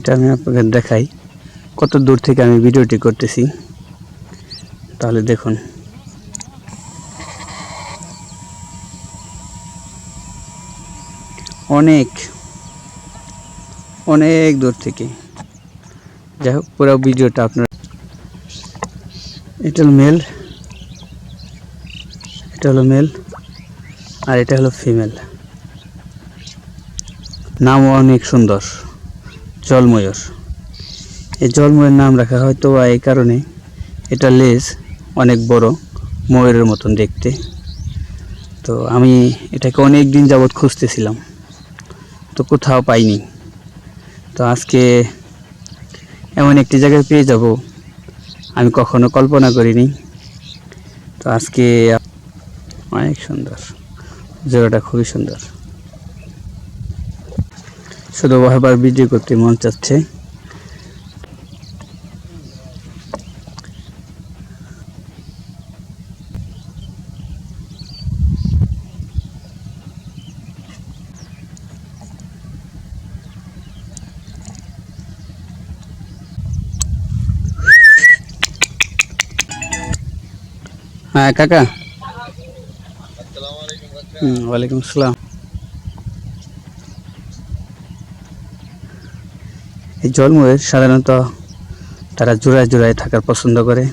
এটা আমি আপনাদের দেখাই কত দূর থেকে আমি ভিডিওটি করতেছি। তাহলে দেখুন, অনেক অনেক দূর থেকে। যাই হোক, পুরো ভিডিওটা আপনার। এটা হলো মেল, এটা হলো মেল, আর এটা হলো ফিমেল। নামও অনেক সুন্দর, জলময়ূর। এই জলময়ূর নাম রাখা হয়তো এই কারণে, এটা লেজ অনেক বড়, ময়ূরের মতন দেখতে। তো আমি এটাকে অনেক দিন যাবৎ খুঁজতেছিলাম, তো কোথাও পাইনি। তো আজকে এমন একটি জায়গায় পেয়ে যাব আমি কখনো কল্পনা করিনি। তো আজকে অনেক সুন্দর, জায়গাটা খুবই সুন্দর। শুধু বারবার ভিডিও করতে মন চাচ্ছে। হ্যাঁ কাকা। ওয়ালাইকুম আসসালাম। এই জলময়ূর সাধারণত তারা জোড়ায় জোড়ায় থাকার পছন্দ করে।